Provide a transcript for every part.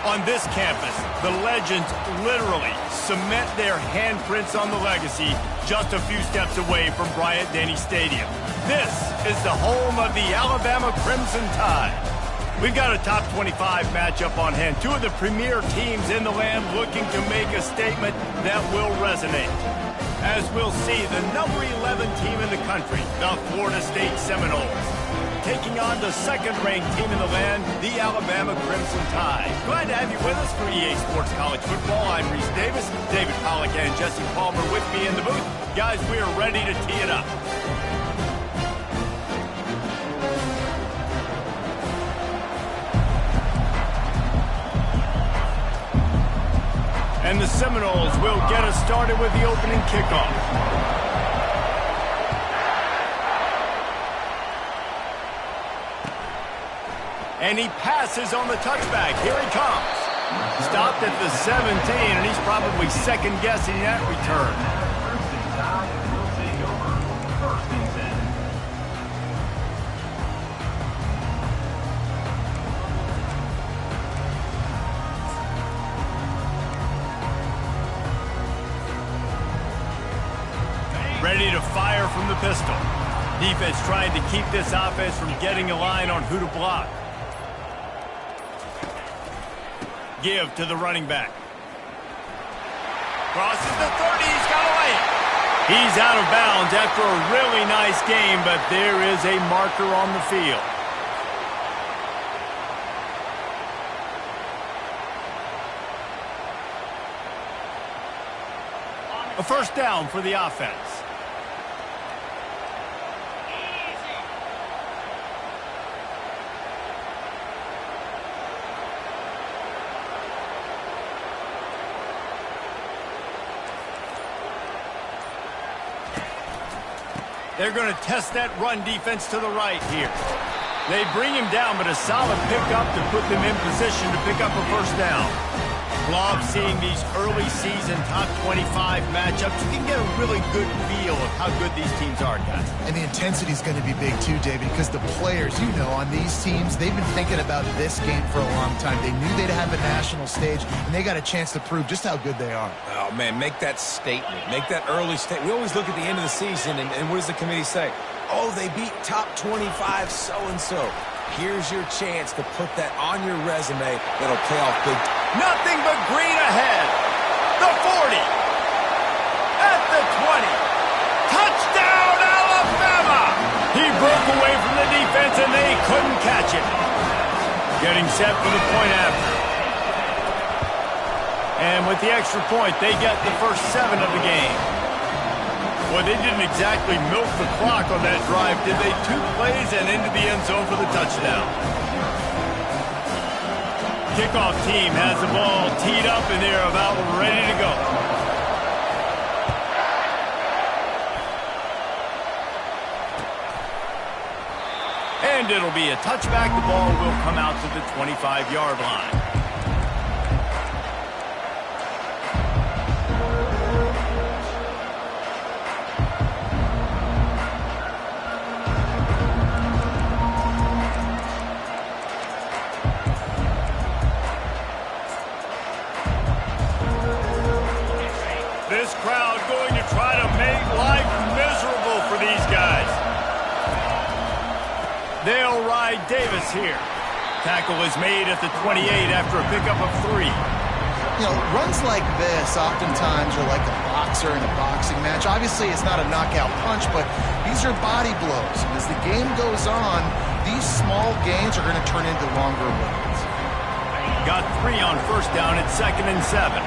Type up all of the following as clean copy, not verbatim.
On this campus, the legends literally cement their handprints on the legacy just a few steps away from Bryant-Denny Stadium. This is the home of the Alabama Crimson Tide. We've got a top 25 matchup on hand. Two of the premier teams in the land looking to make a statement that will resonate. As we'll see, the number 11 team in the country, the Florida State Seminoles, taking on the second-ranked team in the land, the Alabama Crimson Tide. Glad to have you with us for EA Sports College Football. I'm Reese Davis, David Pollack and Jesse Palmer with me in the booth. Guys, we are ready to tee it up. And the Seminoles will get us started with the opening kickoff. And he passes on the touchback. Here he comes. Stopped at the 17, and he's probably second-guessing that return. Ready to fire from the pistol. Defense trying to keep this offense from getting a line on who to block. Give to the running back. Crosses the 30, he's got away. He's out of bounds after a really nice game, but there is a marker on the field. A first down for the offense. They're going to test that run defense to the right here. They bring him down, but a solid pickup to put them in position to pick up a first down. Love seeing these early season top 25 matchups. You can get a really good feel of how good these teams are, guys. And the intensity is going to be big too, David, because the players, you know, on these teams, they've been thinking about this game for a long time. They knew they'd have a national stage, and they got a chance to prove just how good they are. Oh, man, make that statement. Make that early statement. We always look at the end of the season, and what does the committee say? Oh, they beat top 25 so-and-so. Here's your chance to put that on your resume that'll pay off big. Nothing but green ahead. The 40. At the 20. Touchdown, Alabama! He broke away from the defense, and they couldn't catch it. Getting set for the point after. And with the extra point, they get the first 7 of the game. Well, they didn't exactly milk the clock on that drive, did they? 2 plays and into the end zone for the touchdown. Kickoff team has the ball teed up, and they're about ready to go. And it'll be a touchback. The ball will come out to the 25-yard line. This crowd going to try to make life miserable for these guys. They'll ride Davis here. Tackle is made at the 28 after a pickup of 3. You know, runs like this oftentimes are like a boxer in a boxing match. Obviously, it's not a knockout punch, but these are body blows. And as the game goes on, these small gains are going to turn into longer runs. Got 3 on first down at 2nd and 7.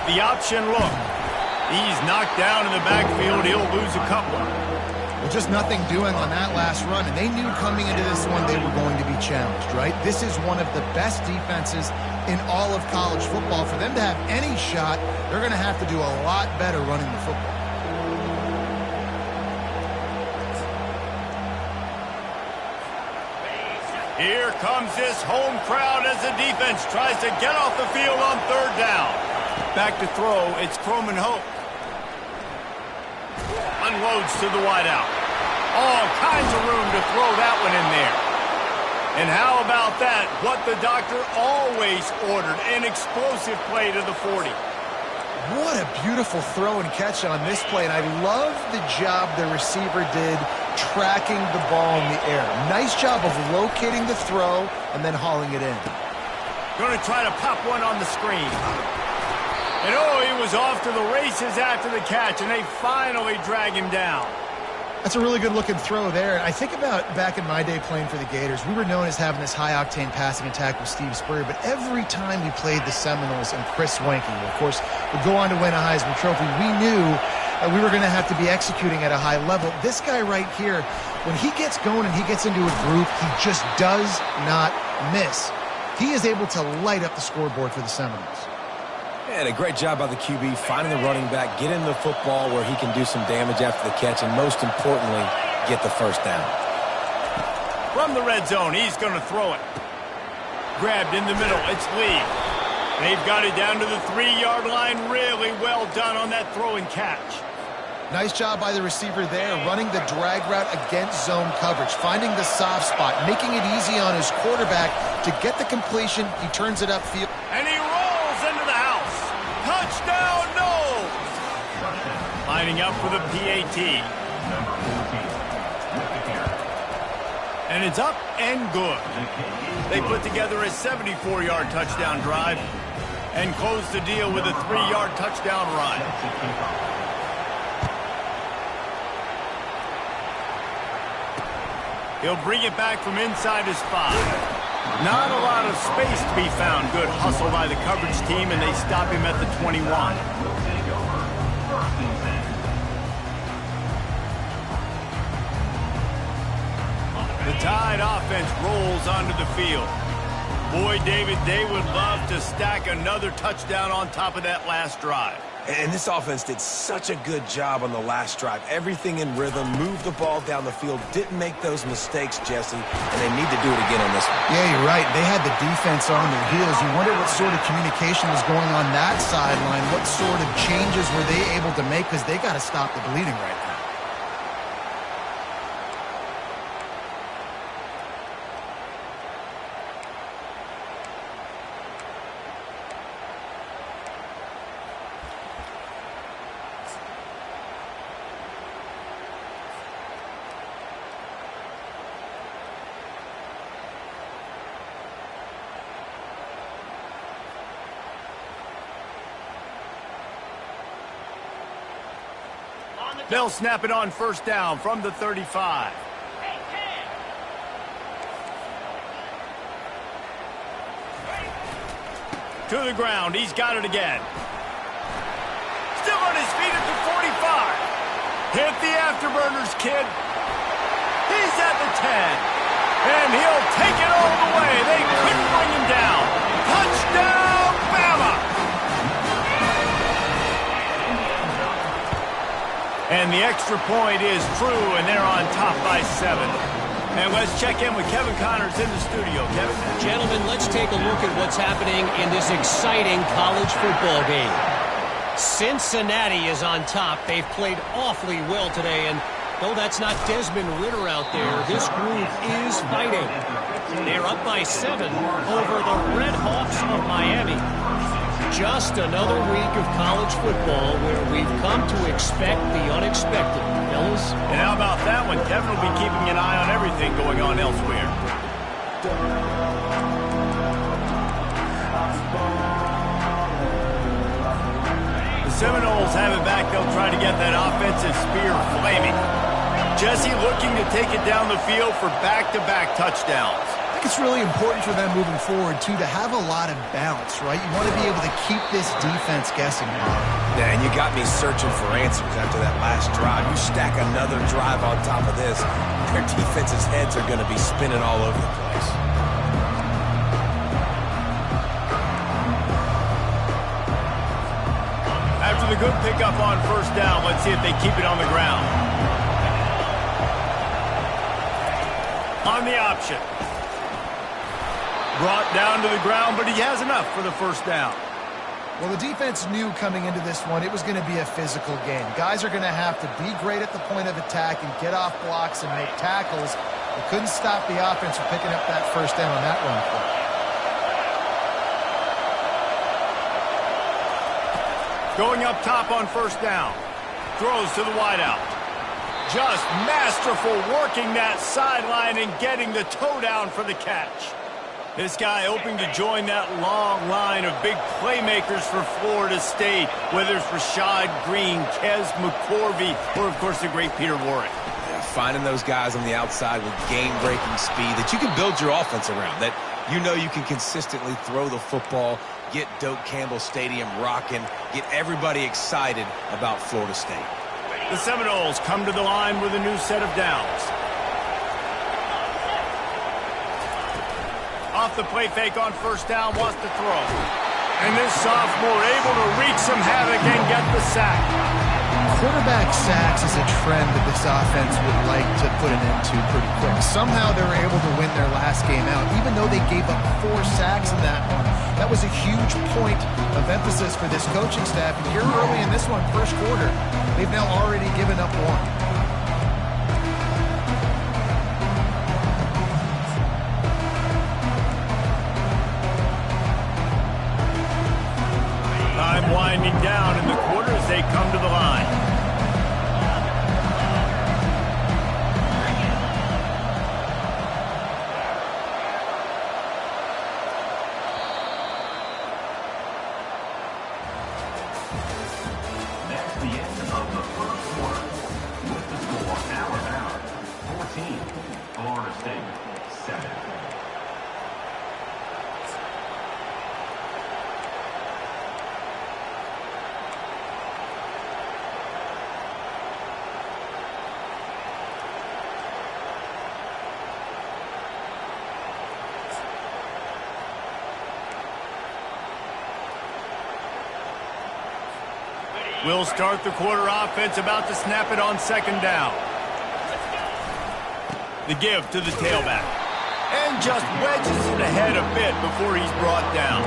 The option look. He's knocked down in the backfield. He'll lose a couple. Well, just nothing doing on that last run, and they knew coming into this one they were going to be challenged, right? This is one of the best defenses in all of college football. For them to have any shot, they're going to have to do a lot better running the football. Here comes this home crowd as the defense tries to get off the field on 3rd down. Back to throw, it's Croman Hope. Unloads to the wideout. All kinds of room to throw that one in there. And how about that? What the doctor always ordered, an explosive play to the 40. What a beautiful throw and catch on this play, and I love the job the receiver did tracking the ball in the air. Nice job of locating the throw and then hauling it in. Going to try to pop one on the screen. And oh, he was off to the races after the catch, and they finally drag him down. That's a really good-looking throw there. I think about back in my day playing for the Gators, we were known as having this high-octane passing attack with Steve Spurrier, but every time we played the Seminoles and Chris Swanky, who, of course, would go on to win a Heisman Trophy, we knew that we were going to have to be executing at a high level. This guy right here, when he gets going and he gets into a groove, he just does not miss. He is able to light up the scoreboard for the Seminoles. And a great job by the QB, finding the running back, getting the football where he can do some damage after the catch, and most importantly, get the first down. From the red zone, he's going to throw it. Grabbed in the middle, it's Lee. They've got it down to the 3-yard line. Really well done on that throw and catch. Nice job by the receiver there, running the drag route against zone coverage, finding the soft spot, making it easy on his quarterback to get the completion. He turns it upfield. And he rolls into the house. Touchdown, no! Lining up for the PAT. And it's up and good. They put together a 74-yard touchdown drive and close the deal with a 3-yard touchdown run. He'll bring it back from inside his 5. Not a lot of space to be found. Good hustle by the coverage team, and they stop him at the 21. The Tide offense rolls onto the field. Boy, David, they would love to stack another touchdown on top of that last drive. And this offense did such a good job on the last drive. Everything in rhythm, moved the ball down the field, didn't make those mistakes, Jesse, and they need to do it again on this one. Yeah, you're right. They had the defense on their heels. You wonder what sort of communication was going on that sideline. What sort of changes were they able to make, because they got to stop the bleeding right now. They'll snap it on first down from the 35. To the ground. He's got it again. Still on his feet at the 45. Hit the afterburners, kid. He's at the 10. And he'll take it all the way. They couldn't bring him down. Touchdown, Bama! And the extra point is true, and they're on top by 7. And let's check in with Kevin Connors in the studio. Kevin? Gentlemen, let's take a look at what's happening in this exciting college football game. Cincinnati is on top. They've played awfully well today, and though that's not Desmond Ridder out there, this group is fighting. They're up by 7 over the Red Hawks of Miami. Just another week of college football where we've come to expect the unexpected, fellas. And how about that one? Kevin will be keeping an eye on everything going on elsewhere. The Seminoles have it back. They'll try to get that offensive spear flaming. Jesse looking to take it down the field for back-to-back touchdowns. I think it's really important for them moving forward, too, to have a lot of balance, right? You want to be able to keep this defense guessing. Yeah, and you got me searching for answers after that last drive. You stack another drive on top of this, their defense's heads are going to be spinning all over the place. After the good pickup on first down, let's see if they keep it on the ground. On the option. Brought down to the ground, but he has enough for the first down. Well, the defense knew coming into this one it was going to be a physical game. Guys are going to have to be great at the point of attack and get off blocks and make tackles. They couldn't stop the offense from picking up that first down on that run play. Going up top on first down. Throws to the wideout. Just masterful working that sideline and getting the toe down for the catch. This guy hoping to join that long line of big playmakers for Florida State, whether it's Rashad Green, Kez McCorvey, or, of course, the great Peter Warrick. Yeah, finding those guys on the outside with game-breaking speed that you can build your offense around, that you know you can consistently throw the football, get Doak Campbell Stadium rocking, get everybody excited about Florida State. The Seminoles come to the line with a new set of downs. Off the play fake on first down, wants to throw. And this sophomore able to wreak some havoc and get the sack. Quarterback sacks is a trend that this offense would like to put an end to pretty quick. Somehow they were able to win their last game out, even though they gave up 4 sacks in that one. That was a huge point of emphasis for this coaching staff. And here early in this one, first quarter, they've now already given up 1. Time winding down in the quarter as they come to the line. That's the end of the first quarter. With the score, Alabama 14, Florida State 7. We'll start the quarter offense, about to snap it on second down. The give to the tailback. And just wedges it ahead a bit before he's brought down.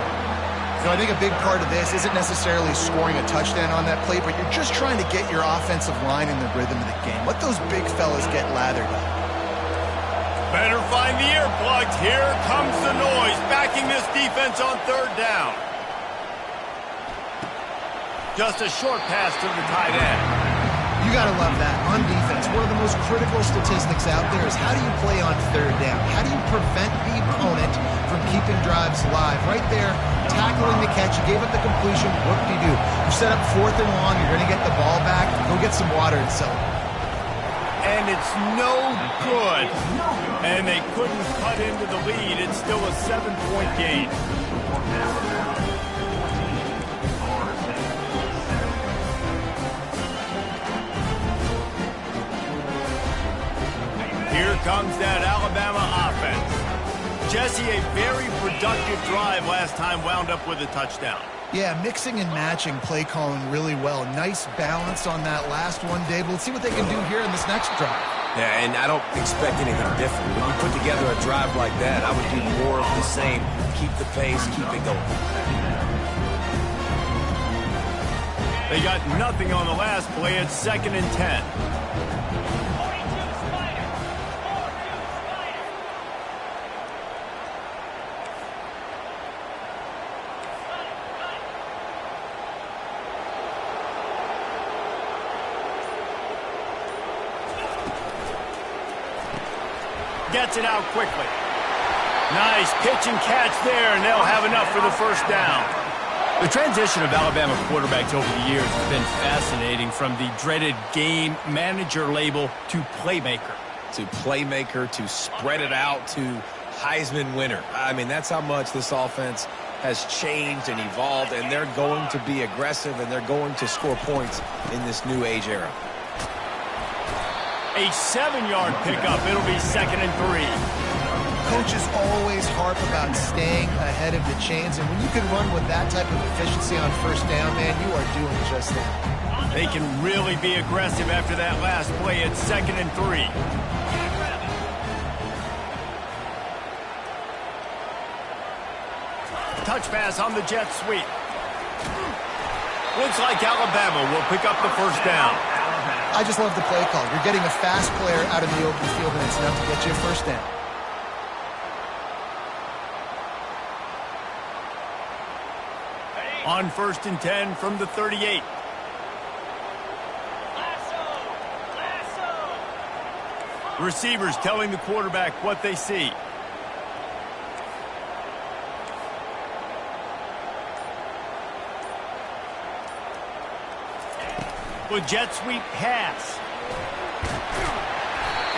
So I think a big part of this isn't necessarily scoring a touchdown on that play, but you're just trying to get your offensive line in the rhythm of the game. Let those big fellas get lathered up. Better find the earplugs. Here comes the noise, backing this defense on third down. Just a short pass to the tight end. You got to love that. On defense, one of the most critical statistics out there is how do you play on third down? How do you prevent the opponent from keeping drives alive? Right there, tackling the catch. You gave up the completion. What did you do? You set up 4th and long. You're going to get the ball back. Go get some water and celebrate. And it's no good. And they couldn't cut into the lead. It's still a 7-point game. Here comes that Alabama offense. Jesse, a very productive drive last time, wound up with a touchdown. Yeah, mixing and matching play calling really well. Nice balance on that last one, Dave. Let's see what they can do here in this next drive. Yeah, and I don't expect anything different. When you put together a drive like that, I would do more of the same. Keep the pace, keep it going. They got nothing on the last play. It's 2nd and 10. Gets it out quickly. Nice pitch and catch there, and they'll have enough for the first down. The transition of Alabama quarterbacks over the years has been fascinating, from the dreaded game manager label to playmaker. To playmaker, to spread it out, to Heisman winner. I mean, that's how much this offense has changed and evolved, and they're going to be aggressive, and they're going to score points in this new age era. A 7-yard pickup. It'll be 2nd and 3. Coaches always harp about staying ahead of the chains, and when you can run with that type of efficiency on first down, man, you are doing just that. They can really be aggressive after that last play. It's 2nd and 3. Touch pass on the jet sweep. Looks like Alabama will pick up the first down. I just love the play call. You're getting a fast player out in the open field, and it's enough to get you a first down. On 1st and 10 from the 38. Receivers telling the quarterback what they see. With jet sweep pass.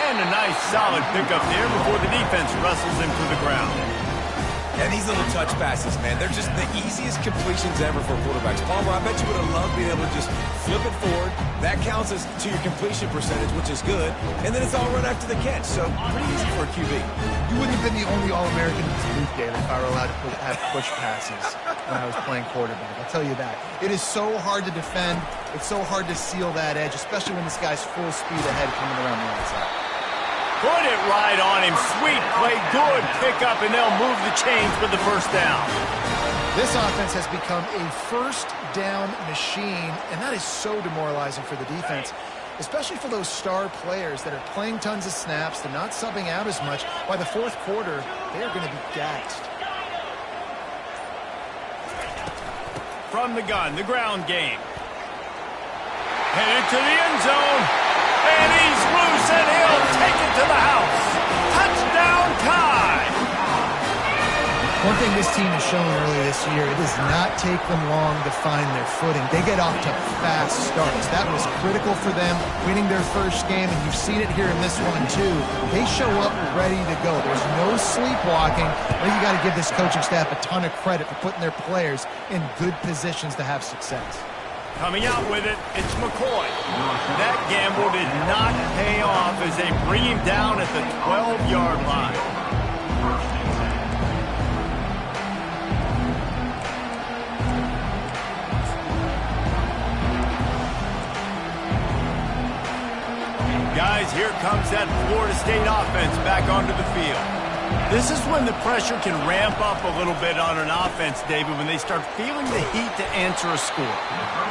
And a nice solid pickup there before the defense wrestles him to the ground. And these little touch passes, man, they're just the easiest completions ever for quarterbacks. Palmer, I bet you would have loved being able to just flip it forward. That counts as to your completion percentage, which is good. And then it's all run after the catch, so pretty easy for a QB. You wouldn't have been the only All-American in this booth, David, if I were allowed to have push passes when I was playing quarterback. I'll tell you that. It is so hard to defend. It's so hard to seal that edge, especially when this guy's full speed ahead coming around the outside. Put it right on him. Sweet play. Good pickup, and they'll move the chains with the first down. This offense has become a first down machine, and that is so demoralizing for the defense, especially for those star players that are playing tons of snaps. They're not subbing out as much. By the fourth quarter, they are going to be gassed. From the gun, the ground game. Headed to the end zone. And he's loose, and he'll take it to the house. Touchdown tie. One thing this team has shown earlier this year, it does not take them long to find their footing. They get off to fast starts. That was critical for them, winning their first game, and you've seen it here in this one too. They show up ready to go. There's no sleepwalking. I think you got to give this coaching staff a ton of credit for putting their players in good positions to have success. Coming out with it, it's McCoy. That gamble did not pay off as they bring him down at the 12-yard line. Guys, here comes that Florida State offense back onto the field. This is when the pressure can ramp up a little bit on an offense, David, when they start feeling the heat to answer a score.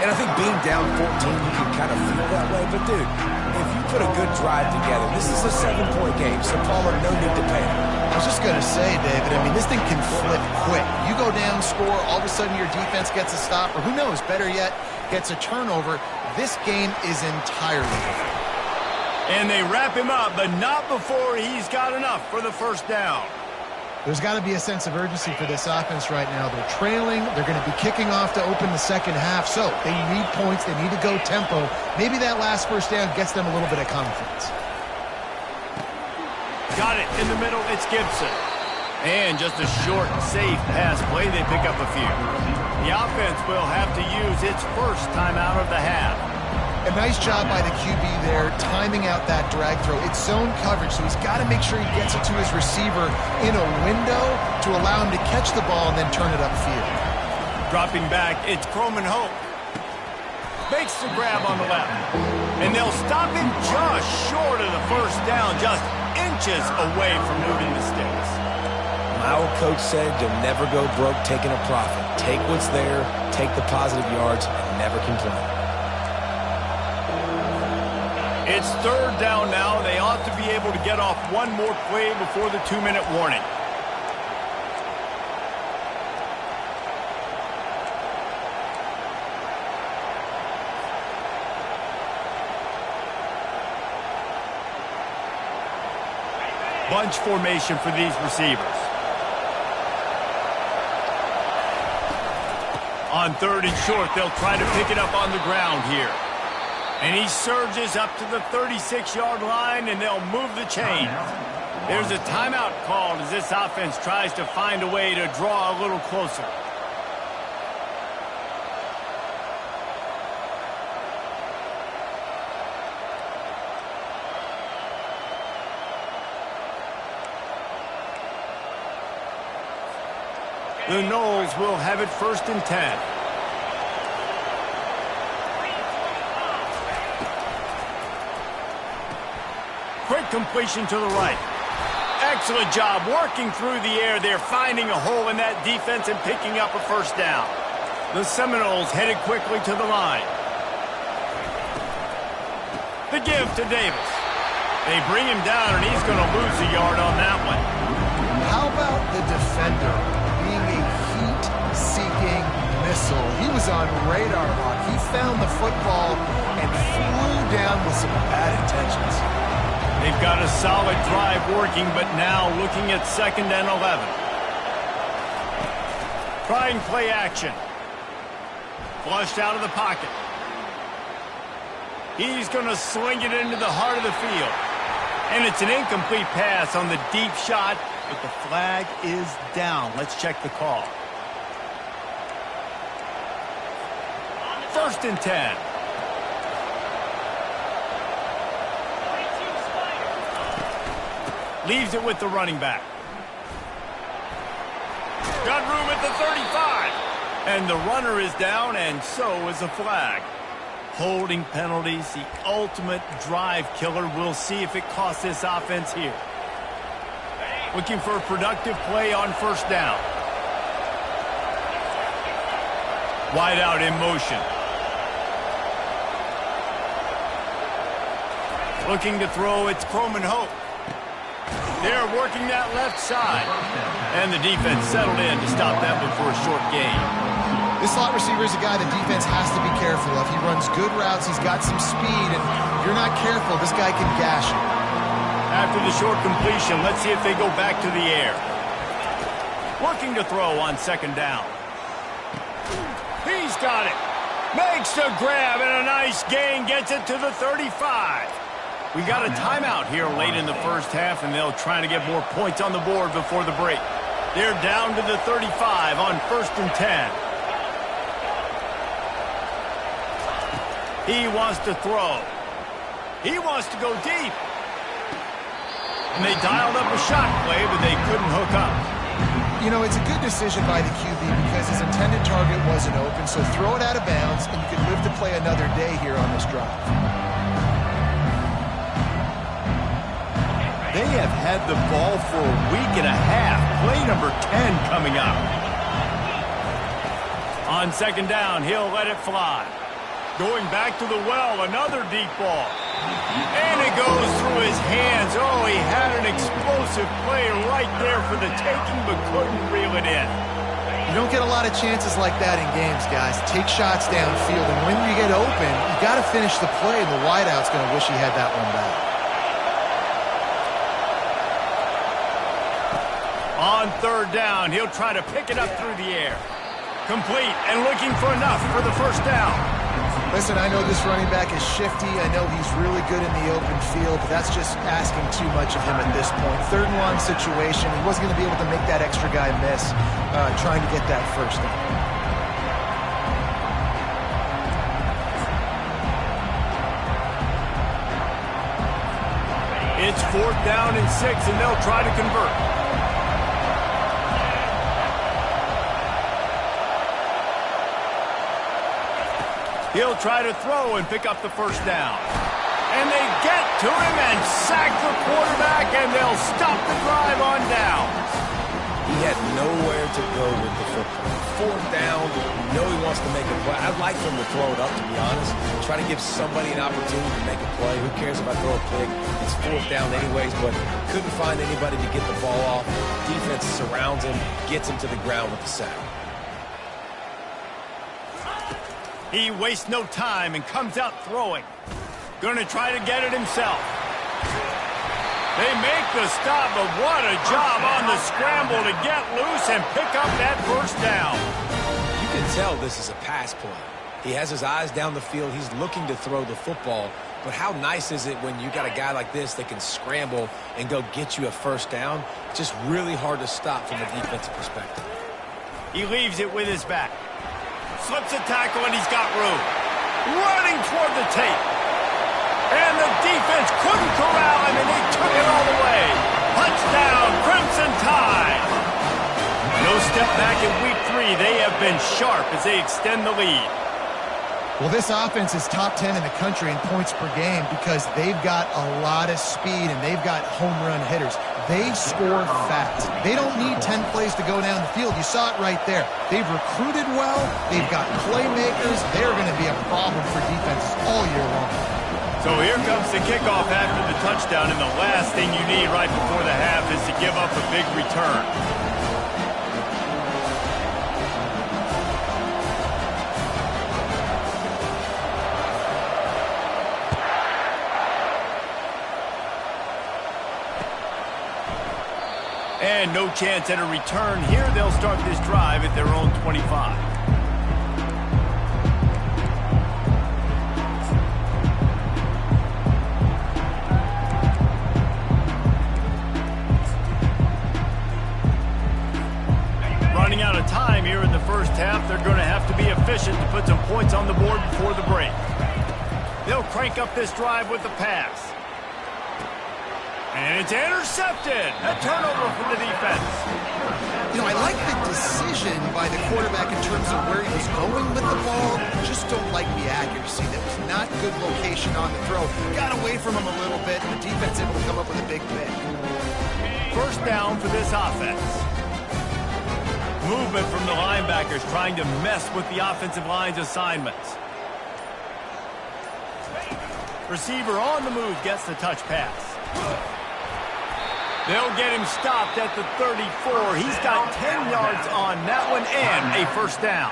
And I think being down 14, you can kind of feel that way. But, dude, if you put a good drive together, this is a 7-point game, so Palmer, no need to panic. I was just going to say, David, I mean, this thing can flip quick. You go down, score, all of a sudden your defense gets a stop, or who knows, better yet, gets a turnover. This game is entirely different. And they wrap him up, but not before he's got enough for the first down. There's got to be a sense of urgency for this offense right now. They're trailing. They're going to be kicking off to open the second half. So they need points. They need to go tempo. Maybe that last first down gets them a little bit of confidence. Got it in the middle. It's Gibson. And just a short, safe pass play. They pick up a few. The offense will have to use its first timeout of the half. A nice job by the QB there, timing out that drag throw. It's zone coverage, so he's got to make sure he gets it to his receiver in a window to allow him to catch the ball and then turn it upfield. Dropping back, it's Croman Hope. Makes the grab on the left. And they'll stop him just short of the first down, just inches away from moving the sticks. My old coach said you'll never go broke taking a profit. Take what's there, take the positive yards, and never complain. It's third down now. They ought to be able to get off one more play before the 2-minute warning. Bunch formation for these receivers. On 3rd and short, they'll try to pick it up on the ground here. And he surges up to the 36-yard line, and they'll move the chains. There's a timeout called as this offense tries to find a way to draw a little closer. The Noles will have it 1st and 10. Quick completion to the right. Excellent job working through the air there, finding a hole in that defense and picking up a first down. The Seminoles headed quickly to the line. The give to Davis. They bring him down, and he's going to lose a yard on that one. How about the defender being a heat-seeking missile? He was on radar lock. He found the football and flew down with some bad intentions. They've got a solid drive working, but now looking at 2nd and 11. Trying play action. Flushed out of the pocket. He's going to swing it into the heart of the field. And it's an incomplete pass on the deep shot, but the flag is down. Let's check the call. 1st and 10. Leaves it with the running back. Got room at the 35. And the runner is down, and so is a flag. Holding penalties, the ultimate drive killer. We'll see if it costs this offense here. Looking for a productive play on 1st down. Wide out in motion. Looking to throw, it's Croman Hope. They're working that left side. And the defense settled in to stop that one for a short gain. This slot receiver is a guy the defense has to be careful of. He runs good routes. He's got some speed, and if you're not careful, this guy can gash you. After the short completion, let's see if they go back to the air. Looking to throw on 2nd down. He's got it. Makes the grab, and a nice gain. Gets it to the 35. We got a timeout here late in the 1st half, and they'll try to get more points on the board before the break. They're down to the 35 on 1st and 10. He wants to throw. He wants to go deep. And they dialed up a shot play, but they couldn't hook up. You know, it's a good decision by the QB because his intended target wasn't open, so throw it out of bounds, and you can live to play another day here on this drive. They have had the ball for a week and a half. Play number 10 coming up. On 2nd down, he'll let it fly. Going back to the well, another deep ball. And it goes through his hands. Oh, he had an explosive play right there for the taking, but couldn't reel it in. You don't get a lot of chances like that in games, guys. Take shots downfield, and when you get open, you got to finish the play, and the wideout's going to wish he had that one back. On 3rd down, he'll try to pick it up through the air. Complete and looking for enough for the 1st down. Listen, I know this running back is shifty. I know he's really good in the open field, but that's just asking too much of him at this point. 3rd and long situation. He wasn't going to be able to make that extra guy miss trying to get that 1st down. It's 4th down and 6, and they'll try to convert. He'll try to throw and pick up the 1st down. And they get to him and sack the quarterback, and they'll stop the drive on down. He had nowhere to go with the football. 4th down, you know he wants to make a play. I'd like for him to throw it up, to be honest. Try to give somebody an opportunity to make a play. Who cares if I throw a pick? It's 4th down anyways, but couldn't find anybody to get the ball off. Defense surrounds him, gets him to the ground with the sack. He wastes no time and comes out throwing. Gonna try to get it himself. They make the stop, but what a job on the scramble to get loose and pick up that 1st down. You can tell this is a pass play. He has his eyes down the field. He's looking to throw the football. But how nice is it when you got a guy like this that can scramble and go get you a 1st down? Just really hard to stop from a defensive perspective. He leaves it with his back. Slips a tackle, and he's got room. Running toward the tape. And the defense couldn't corral him, and they took it all the way. Touchdown, Crimson Tide. No step back in week 3. They have been sharp as they extend the lead. Well, this offense is top 10 in the country in points per game because they've got a lot of speed and they've got home run hitters. They score fast. They don't need 10 plays to go down the field. You saw it right there. They've recruited well. They've got playmakers. They're going to be a problem for defenses all year long. So here comes the kickoff after the touchdown, and the last thing you need right before the half is to give up a big return. And no chance at a return here. They'll start this drive at their own 25. Running out of time here in the first half. They're going to have to be efficient to put some points on the board before the break. They'll crank up this drive with the pass. And it's intercepted. A turnover from the defense. You know, I like the decision by the quarterback in terms of where he was going with the ball. Just don't like the accuracy. That was not good location on the throw. Got away from him a little bit, and the defense able to come up with a big pick. First down for this offense. Movement from the linebackers trying to mess with the offensive line's assignments. Receiver on the move gets the touch pass. They'll get him stopped at the 34. He's got 10 yards on that one and a first down.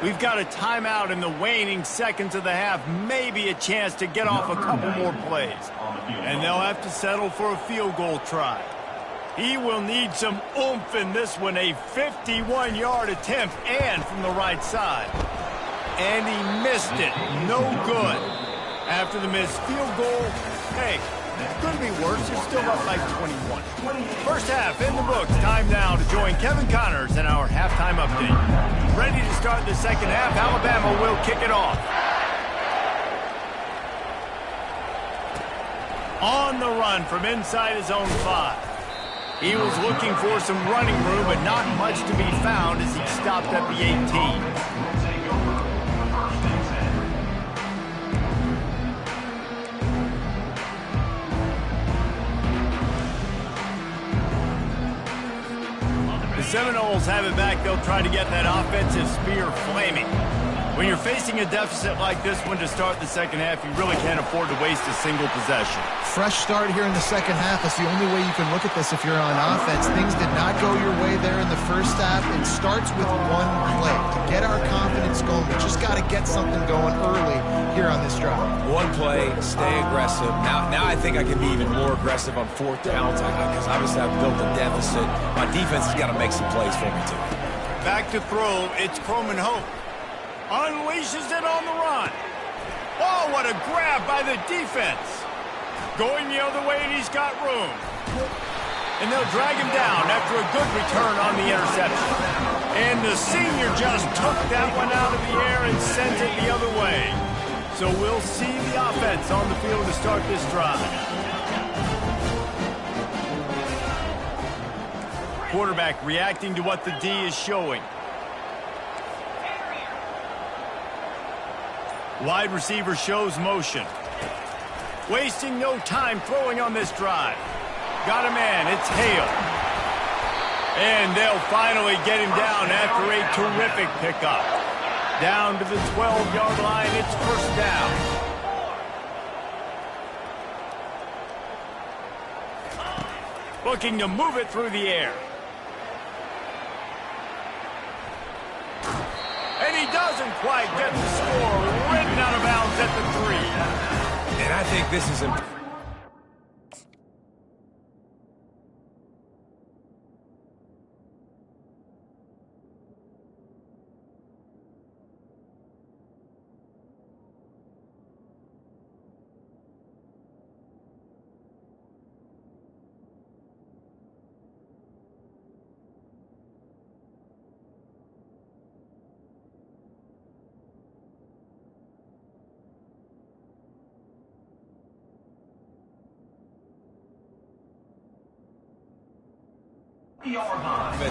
We've got a timeout in the waning seconds of the half. Maybe a chance to get off a couple more plays. And they'll have to settle for a field goal try. He will need some oomph in this one. A 51-yard attempt and from the right side. And he missed it. No good. After the missed field goal, hey, could be worse. It's still up by 21. First half in the books. Time now to join Kevin Connors in our halftime update. Ready to start the second half. Alabama will kick it off. On the run from inside his own 5. He was looking for some running room, but not much to be found as he stopped at the 18. Seminoles have it back. They'll try to get that offensive spear flaming. When you're facing a deficit like this one to start the second half, you really can't afford to waste a single possession. Fresh start here in the second half. That's the only way you can look at this if you're on offense. Things did not go your way there in the first half. It starts with one play. To get our confidence going, we just got to get something going early here on this drive. One play, stay aggressive. Now I think I can be even more aggressive on fourth downs because obviously I've built a deficit. My defense has got to make some plays for me too. Back to throw. It's Croman Hope. Unleashes it on the run. Oh, what a grab by the defense. Going the other way, and he's got room. And they'll drag him down after a good return on the interception. And the senior just took that one out of the air and sent it the other way. So we'll see the offense on the field to start this drive. Quarterback reacting to what the D is showing. Wide receiver shows motion. Wasting no time throwing on this drive. Got a man. It's Hale. And they'll finally get him down after a terrific pickup. Down to the 12-yard line. It's first down. Looking to move it through the air. And he doesn't quite get the score. Ridden out of bounds at the 3. And I think this is important.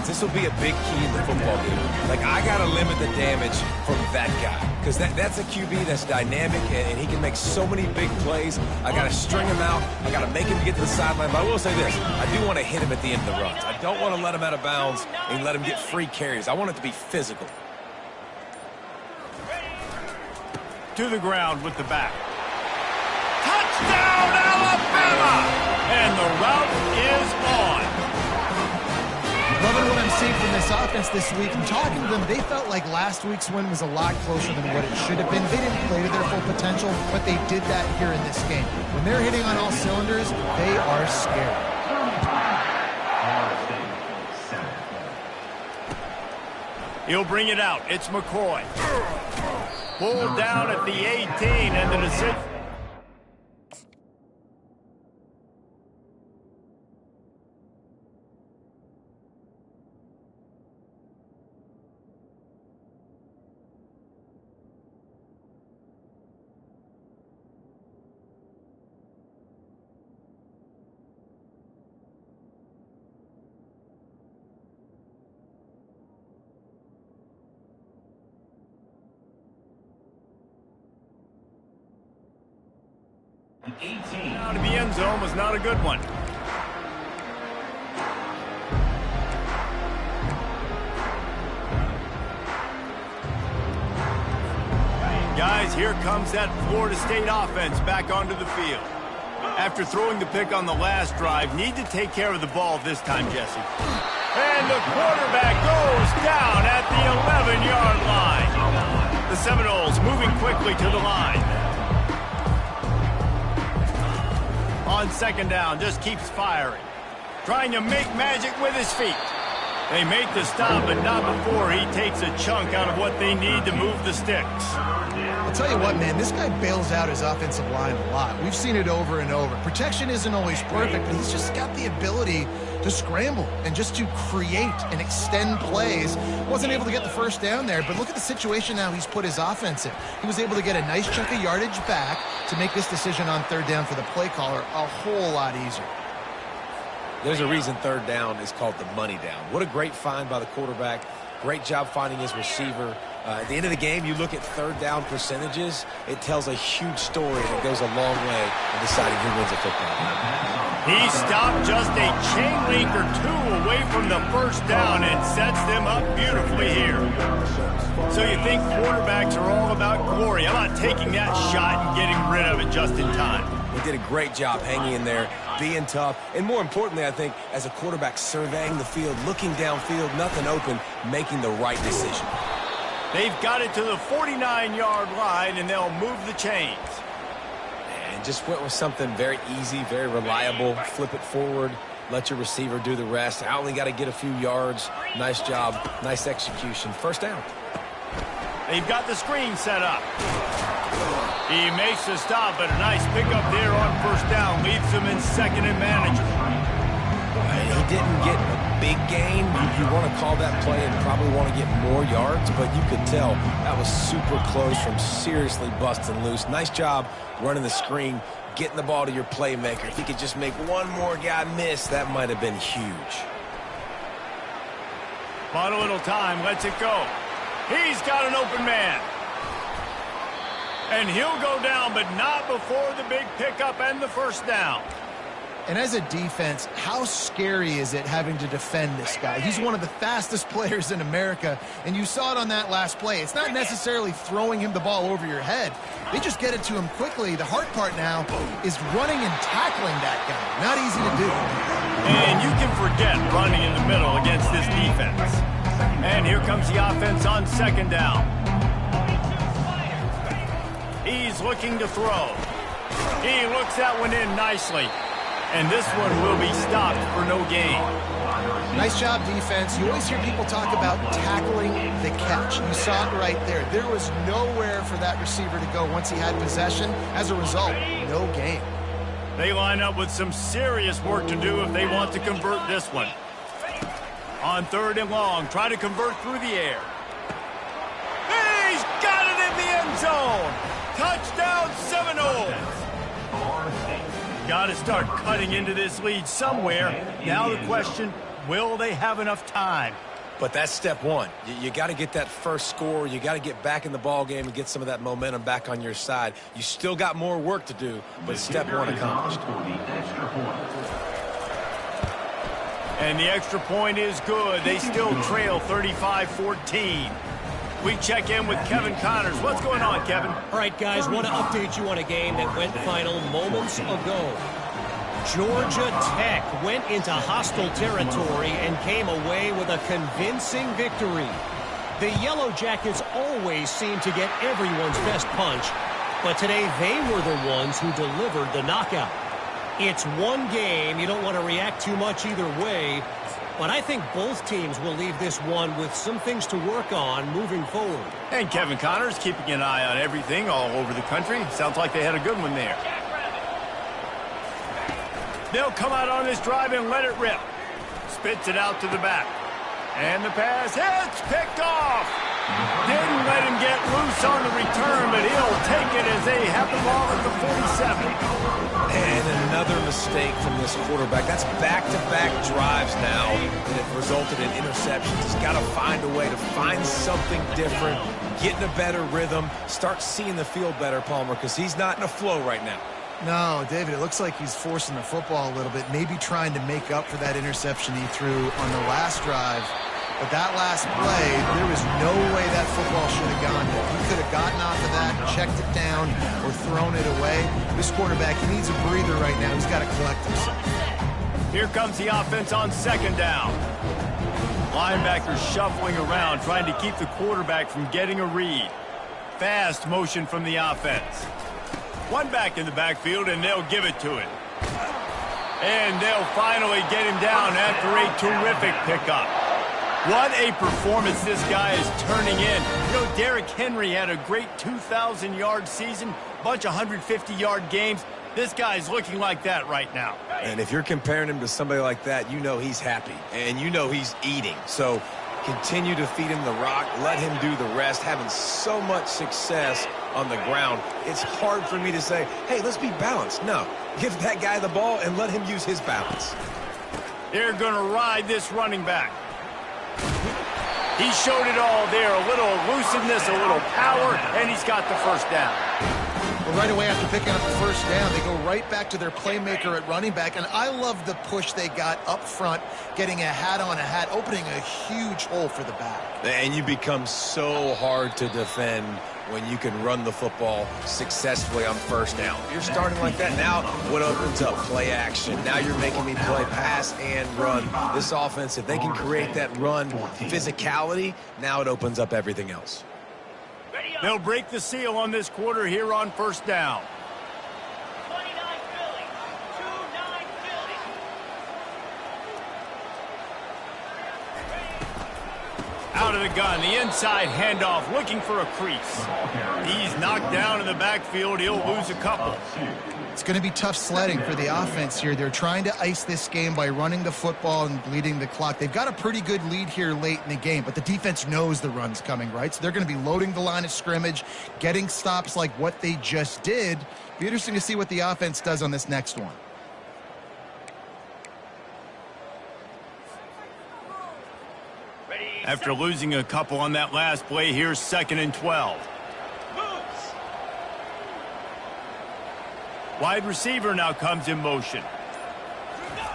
This will be a big key in the football game. Like, I got to limit the damage from that guy. Because that's a QB that's dynamic, and he can make so many big plays. I got to string him out. I got to make him get to the sideline. But I will say this. I do want to hit him at the end of the runs. I don't want to let him out of bounds and let him get free carries. I want it to be physical. To the ground with the back. Touchdown, Alabama! And the route is on. Loving what I'm seeing from this offense this week. I'm talking to them. They felt like last week's win was a lot closer than what it should have been. They didn't play to their full potential, but they did that here in this game. When they're hitting on all cylinders, they are scary. He'll bring it out. It's McCoy. Pulled down at the 18, and the decision. Out of the end zone was not a good one. Guys, here comes that Florida State offense back onto the field. After throwing the pick on the last drive, need to take care of the ball this time, Jesse. And the quarterback goes down at the 11-yard line. The Seminoles moving quickly to the line. On second down, just keeps firing. Trying to make magic with his feet. They make the stop, but not before he takes a chunk out of what they need to move the sticks. I'll tell you what, man, this guy bails out his offensive line a lot. We've seen it over and over. Protection isn't always perfect, but he's just got the ability to scramble and just to create and extend plays. Wasn't able to get the first down there, but look at the situation now he's put his offense in. He was able to get a nice chunk of yardage back to make this decision on third down for the play caller a whole lot easier. There's a reason third down is called the money down. What a great find by the quarterback. Great job finding his receiver. At the end of the game, you look at third down percentages, it tells a huge story and it goes a long way in deciding who wins a football game. He stopped just a chain link or two away from the first down and sets them up beautifully here. So you think quarterbacks are all about glory. How about taking that shot and getting rid of it just in time? He did a great job hanging in there, being tough, and more importantly, I think, as a quarterback, surveying the field, looking downfield, nothing open, making the right decision. They've got it to the 49-yard line, and they'll move the chains. And just went with something very easy, very reliable. Flip it forward, let your receiver do the rest. I only got to get a few yards. Nice job, nice execution. First down. They've got the screen set up. He makes the stop, but a nice pickup there on first down. Leaves him in second and manageable. He didn't get a big gain. You want to call that play and probably want to get more yards, but you could tell that was super close from seriously busting loose. Nice job running the screen, getting the ball to your playmaker. If he could just make one more guy miss, that might have been huge. Bought a little time, lets it go. He's got an open man. And he'll go down, but not before the big pickup and the first down. And as a defense, how scary is it having to defend this guy? He's one of the fastest players in America, and you saw it on that last play. It's not necessarily throwing him the ball over your head. They just get it to him quickly. The hard part now is running and tackling that guy. Not easy to do. And you can forget running in the middle against this defense. And here comes the offense on second down. He's looking to throw. He looks that one in nicely. And this one will be stopped for no gain. Nice job, defense. You always hear people talk about tackling the catch. You saw it right there. There was nowhere for that receiver to go once he had possession. As a result, no gain. They line up with some serious work to do if they want to convert this one. On third and long, try to convert through the air. He's got it in the end zone. Touchdown, Seminoles. Got to start cutting into this lead somewhere. Now the question, will they have enough time? But that's step one. You got to get that first score. You got to get back in the ball game and get some of that momentum back on your side. You still got more work to do, but step one accomplished. And the extra point is good. They still trail 35-14. We check in with Kevin Connors. What's going on, Kevin? All right, guys, want to update you on a game that went final moments ago. Georgia Tech went into hostile territory and came away with a convincing victory. The Yellow Jackets always seem to get everyone's best punch, but today they were the ones who delivered the knockout. It's one game. You don't want to react too much either way, but I think both teams will leave this one with some things to work on moving forward. And Kevin Connors keeping an eye on everything all over the country. Sounds like they had a good one there. They'll come out on this drive and let it rip. Spits it out to the back. And the pass hits, picked off. Didn't let him get loose on the return, but he'll take it as they have the ball at the 47. And another mistake from this quarterback. That's back-to-back drives now that have resulted in interceptions. He's got to find a way to find something different, get in a better rhythm, start seeing the field better, Palmer, because he's not in a flow right now. No, David, it looks like he's forcing the football a little bit, maybe trying to make up for that interception he threw on the last drive. But that last play, there was no way that football should have gone there. He could have gotten off of that, checked it down, or thrown it away. This quarterback, he needs a breather right now. He's got to collect himself. Here comes the offense on second down. Linebackers shuffling around, trying to keep the quarterback from getting a read. Fast motion from the offense. One back in the backfield, and they'll give it to him. And they'll finally get him down after a terrific pickup. What a performance this guy is turning in. You know, Derrick Henry had a great 2,000-yard season, bunch of 150-yard games. This guy's looking like that right now. And if you're comparing him to somebody like that, you know he's happy, and you know he's eating. So continue to feed him the rock, let him do the rest, having so much success on the ground. It's hard for me to say, hey, let's be balanced. No, give that guy the ball and let him use his balance. They're going to ride this running back. He showed it all there, a little elusiveness, a little power, and he's got the first down. Well, right away after picking up the first down, they go right back to their playmaker at running back, and I love the push they got up front, getting a hat on a hat, opening a huge hole for the back. And you become so hard to defend when you can run the football successfully on first down. You're starting like that. Now what opens up? Play action. Now you're making me play pass and run. This offense, if they can create that run physicality, now it opens up everything else. They'll break the seal on this quarter here on first down. 29 Philly. 2-9 Philly. Out of the gun, the inside handoff, looking for a crease. He's knocked down in the backfield. He'll lose a couple. It's going to be tough sledding for the offense here. They're trying to ice this game by running the football and bleeding the clock. They've got a pretty good lead here late in the game, but the defense knows the run's coming, right? So they're going to be loading the line of scrimmage, getting stops like what they just did. Be interesting to see what the offense does on this next one. After losing a couple on that last play, here's 2nd and 12. Wide receiver now comes in motion.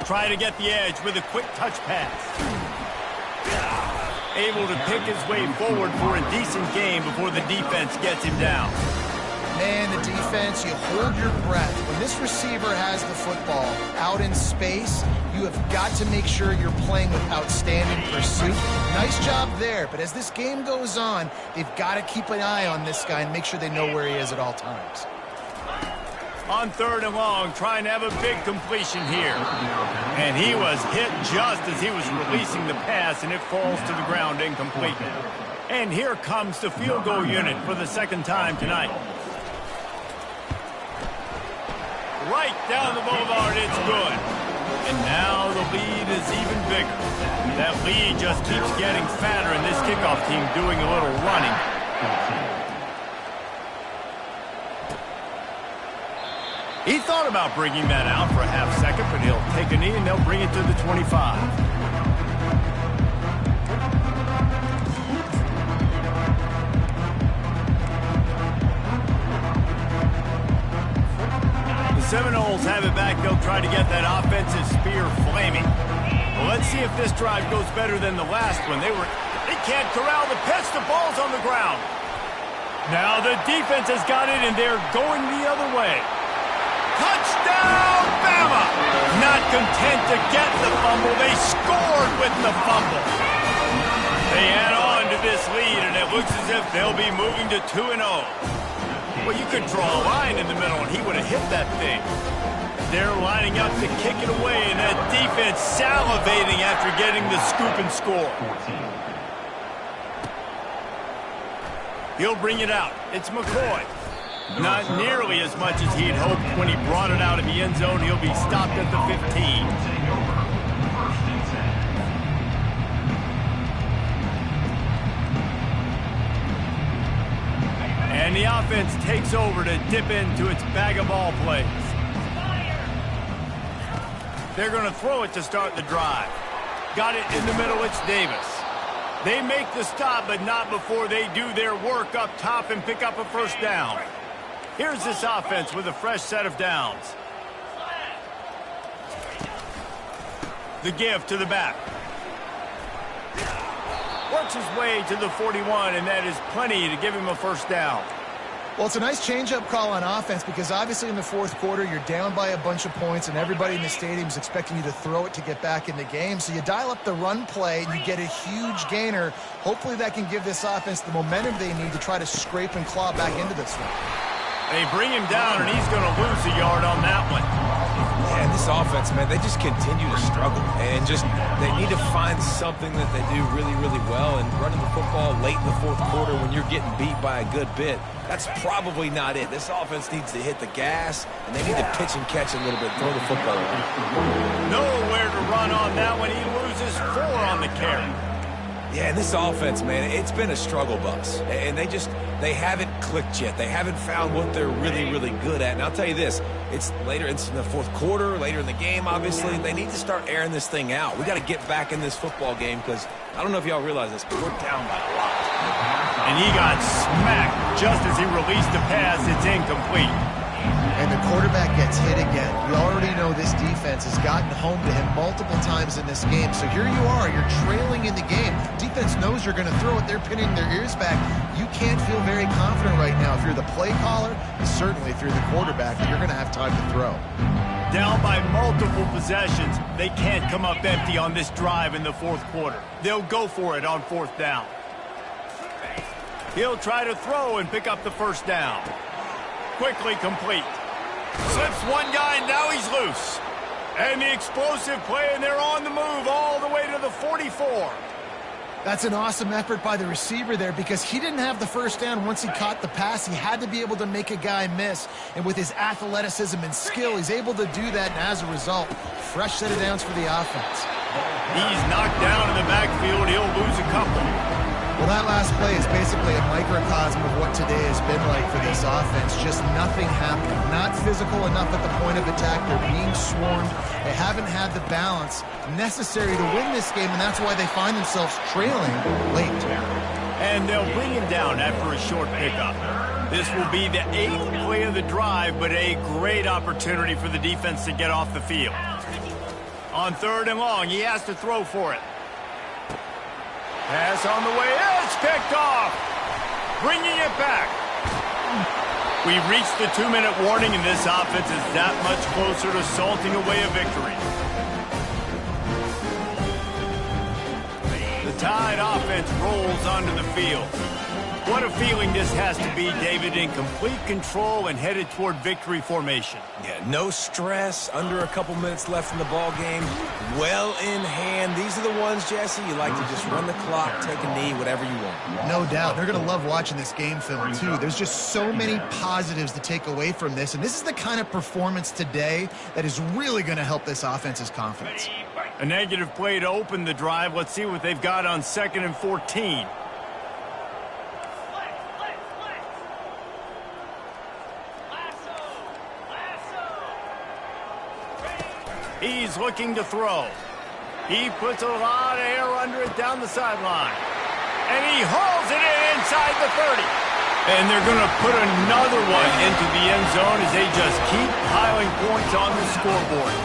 Try to get the edge with a quick touch pass. Able to pick his way forward for a decent game before the defense gets him down. Man, the defense, you hold your breath. When this receiver has the football out in space, you have got to make sure you're playing with outstanding pursuit. Nice job there, but as this game goes on, they've got to keep an eye on this guy and make sure they know where he is at all times. On 3rd and long, trying to have a big completion here. And he was hit just as he was releasing the pass, and it falls to the ground incomplete. And here comes the field goal unit for the 2nd time tonight. Right down the boulevard, it's good. And now the lead is even bigger. That lead just keeps getting fatter, and this kickoff team doing a little running. He thought about bringing that out for a half second, but he'll take a knee and they'll bring it to the 25. The Seminoles have it back. They'll try to get that offensive spear flaming. Well, let's see if this drive goes better than the last one. They can't corral the pitch. The ball's on the ground. Now the defense has got it, and they're going the other way. Touchdown, Bama! Not content to get the fumble, they scored with the fumble. They add on to this lead, and it looks as if they'll be moving to 2-0. Well, you could draw a line in the middle, and he would have hit that thing. They're lining up to kick it away, and that defense salivating after getting the scoop and score. He'll bring it out. It's McCoy. Not nearly as much as he'd hoped when he brought it out of the end zone. He'll be stopped at the 15. And the offense takes over to dip into its bag of ball plays. They're going to throw it to start the drive. Got it in the middle. It's Davis. They make the stop, but not before they do their work up top and pick up a first down. Here's this offense with a fresh set of downs. The give to the back. Works his way to the 41, and that is plenty to give him a first down. Well, it's a nice change-up call on offense because obviously in the fourth quarter, you're down by a bunch of points and everybody in the stadium is expecting you to throw it to get back in the game. So you dial up the run play and you get a huge gainer. Hopefully that can give this offense the momentum they need to try to scrape and claw back into this one. They bring him down, and he's going to lose a yard on that one. Yeah, this offense, man, they just continue to struggle. And just they need to find something that they do really, really well. And running the football late in the fourth quarter when you're getting beat by a good bit, that's probably not it. This offense needs to hit the gas, and they need to pitch and catch a little bit, throw the football around. Nowhere to run on that one. He loses 4 on the carry. Yeah, and this offense, man, it's been a struggle bus. And they haven't clicked yet. They haven't found what they're really, really good at. And I'll tell you this, it's in the fourth quarter, later in the game, obviously. They need to start airing this thing out. We got to get back in this football game because I don't know if y'all realize this, but we're down by a lot. And he got smacked just as he released the pass. It's incomplete. And the quarterback gets hit again. We already know this defense has gotten home to him multiple times in this game. So here you are, you're trailing in the game. Defense knows you're going to throw it. They're pinning their ears back. You can't feel very confident right now if you're the play caller, and certainly if you're the quarterback, that you're going to have time to throw. Down by multiple possessions, they can't come up empty on this drive in the fourth quarter. They'll go for it on fourth down. He'll try to throw and pick up the first down. Quickly complete. Slips one guy, now he's loose. And the explosive play, and they're on the move all the way to the 44. That's an awesome effort by the receiver there because he didn't have the first down once he caught the pass. He had to be able to make a guy miss. And with his athleticism and skill, he's able to do that. And as a result, fresh set of downs for the offense. He's knocked down in the backfield. He'll lose a couple. Well, that last play is basically a microcosm of what today has been like for this offense. Just nothing happening. Not physical enough at the point of attack. They're being swarmed. They haven't had the balance necessary to win this game, and that's why they find themselves trailing late. And they'll bring him down after a short pickup. This will be the 8th play of the drive, but a great opportunity for the defense to get off the field. On 3rd and long, he has to throw for it. Pass on the way, it's picked off. Bringing it back. We've reached the 2-minute warning, and this offense is that much closer to salting away a victory. The Tide offense rolls onto the field. What a feeling this has to be, David, in complete control and headed toward victory formation. Yeah, no stress, under a couple minutes left in the ball game, well in hand. These are the ones, Jesse, you like to just run the clock, take a knee, whatever you want. No doubt. They're going to love watching this game film, too. There's just so many positives to take away from this, and this is the kind of performance today that is really going to help this offense's confidence. A negative play to open the drive. Let's see what they've got on 2nd and 14. He's looking to throw. He puts a lot of air under it down the sideline. And he hauls it in inside the 30. And they're going to put another one into the end zone as they just keep piling points on the scoreboard.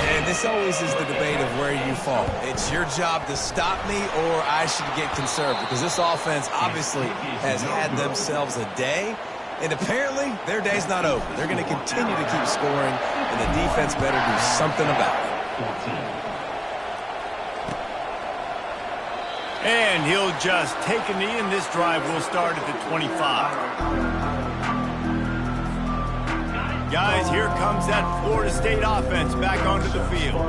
And this always is the debate of where you fall. It's your job to stop me or I should get conservative, because this offense obviously has had themselves a day, and apparently their day's not over. They're going to continue to keep scoring, and the defense better do something about it. And he'll just take a knee, and this drive will start at the 25. Guys, here comes that Florida State offense back onto the field.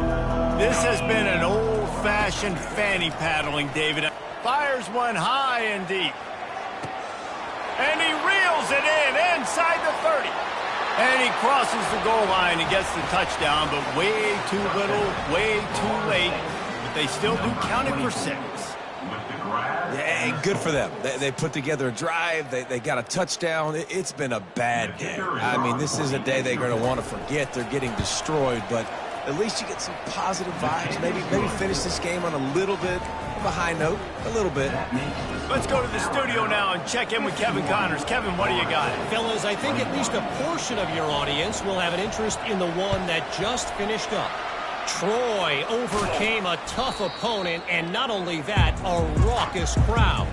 This has been an old-fashioned fanny paddling, David. Fires one high and deep. And he reels it in inside the 30. And he crosses the goal line and gets the touchdown, but way too little, way too late. But they still do count it for 6. Yeah, good for them. They put together a drive. They got a touchdown. It's been a bad day. I mean, this is a day they're going to want to forget. They're getting destroyed, but at least you get some positive vibes. Maybe finish this game on a little bit of a high note, a little bit. Let's go to the studio now and check in with Kevin Connors. Kevin, what do you got? Fellas, I think at least a portion of your audience will have an interest in the one that just finished up. Troy overcame a tough opponent, and not only that, a raucous crowd.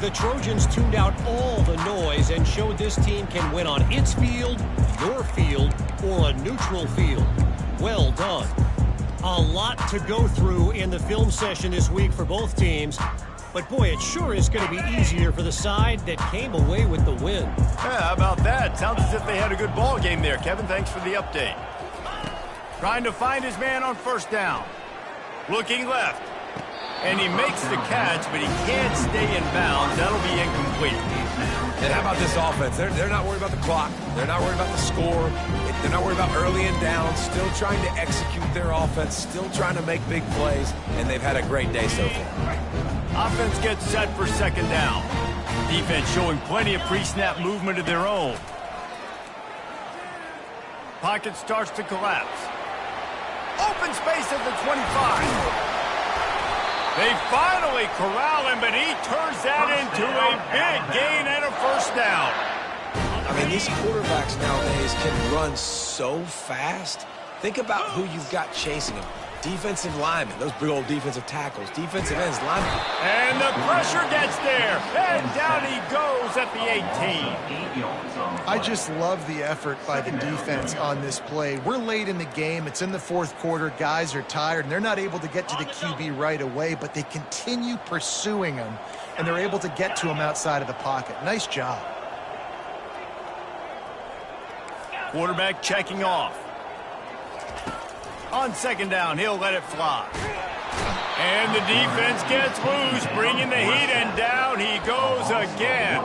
The Trojans tuned out all the noise and showed this team can win on its field, your field, or a neutral field. Well done. A lot to go through in the film session this week for both teams, but boy, it sure is going to be easier for the side that came away with the win. Yeah, how about that? Sounds as if they had a good ball game there. Kevin, thanks for the update. Trying to find his man on first down. Looking left. And he makes the catch, but he can't stay in bounds. That'll be incomplete. And how about this offense? They're not worried about the clock. They're not worried about the score. They're not worried about early and down. Still trying to execute their offense. Still trying to make big plays. And they've had a great day so far. Offense gets set for second down. Defense showing plenty of pre-snap movement of their own. Pocket starts to collapse. Open space at the 25. They finally corral him, but he turns that into a big gain and a first down. I mean, these quarterbacks nowadays can run so fast. Think about who you've got chasing them. Defensive linemen, those big old defensive tackles, defensive ends, linemen. And the pressure gets there, and down he goes at the 18. I just love the effort by the defense on this play. We're late in the game. It's in the fourth quarter. Guys are tired, and they're not able to get to the QB right away, but they continue pursuing him, and they're able to get to him outside of the pocket. Nice job. Quarterback checking off. On second down, he'll let it fly. And the defense gets loose, bringing the heat, and down he goes again.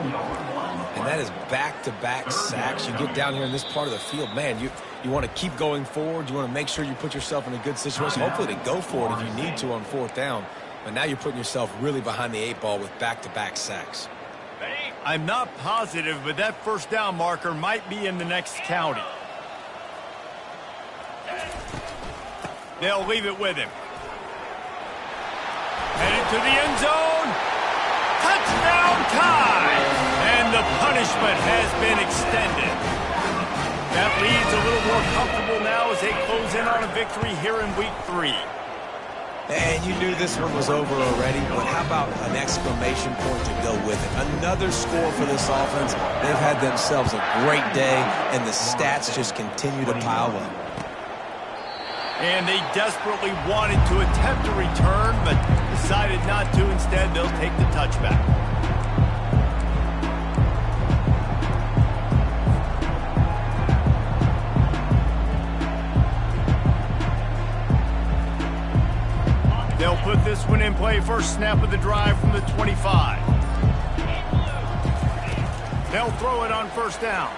And that is back-to-back sacks. You get down here in this part of the field, man, you want to keep going forward. You want to make sure you put yourself in a good situation. Hopefully to go for it if you need to on fourth down. But now you're putting yourself really behind the 8 ball with back-to-back sacks. I'm not positive, but that first down marker might be in the next county. They'll leave it with him. Headed to the end zone. Touchdown time! And the punishment has been extended. That lead's a little more comfortable now as they close in on a victory here in week 3. And you knew this one was over already, but how about an exclamation point to go with it? Another score for this offense. They've had themselves a great day, and the stats just continue to pile up. And they desperately wanted to attempt a return, but decided not to. Instead, they'll take the touchback. They'll put this one in play. First snap of the drive from the 25. They'll throw it on first down.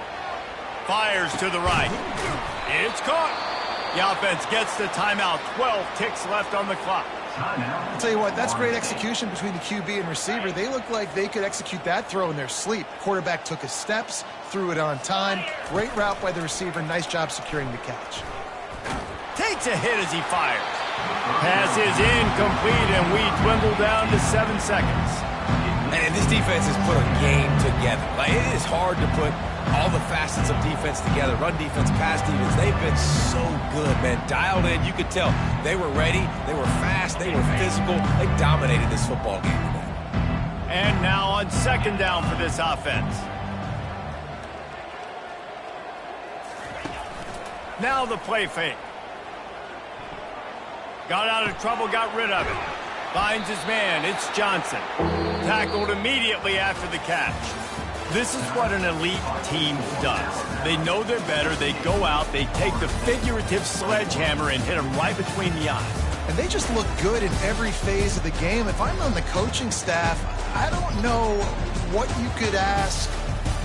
Fires to the right. It's caught. The offense gets the timeout. 12 ticks left on the clock. I'll tell you what, that's great execution between the QB and receiver. They look like they could execute that throw in their sleep. Quarterback took his steps, threw it on time. Great route by the receiver. Nice job securing the catch. Takes a hit as he fires. Pass is incomplete, and we dwindle down to 7 seconds. And this defense has put a game together. Like, it is hard to put all the facets of defense together. Run defense, pass defense. They've been so good, man. Dialed in. You could tell they were ready. They were fast. They were physical. They dominated this football game today. And now on second down for this offense. Now the play fake. Got out of trouble, got rid of it. Finds his man. It's Johnson. Tackled immediately after the catch. This is what an elite team does. They know they're better. They go out. They take the figurative sledgehammer and hit them right between the eyes. And they just look good in every phase of the game. If I'm on the coaching staff, I don't know what you could ask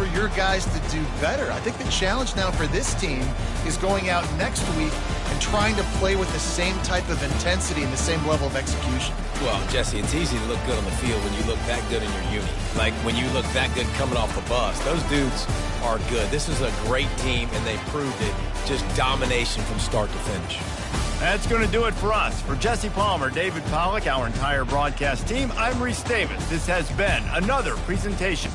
for your guys to do better. I think the challenge now for this team is going out next week and trying to play with the same type of intensity and the same level of execution. Well, Jesse, it's easy to look good on the field when you look that good in your uni. Like when you look that good coming off the bus. Those dudes are good. This is a great team, and they proved it. Just domination from start to finish. That's going to do it for us. For Jesse Palmer, David Pollack, our entire broadcast team, I'm Reese Davis. This has been another presentation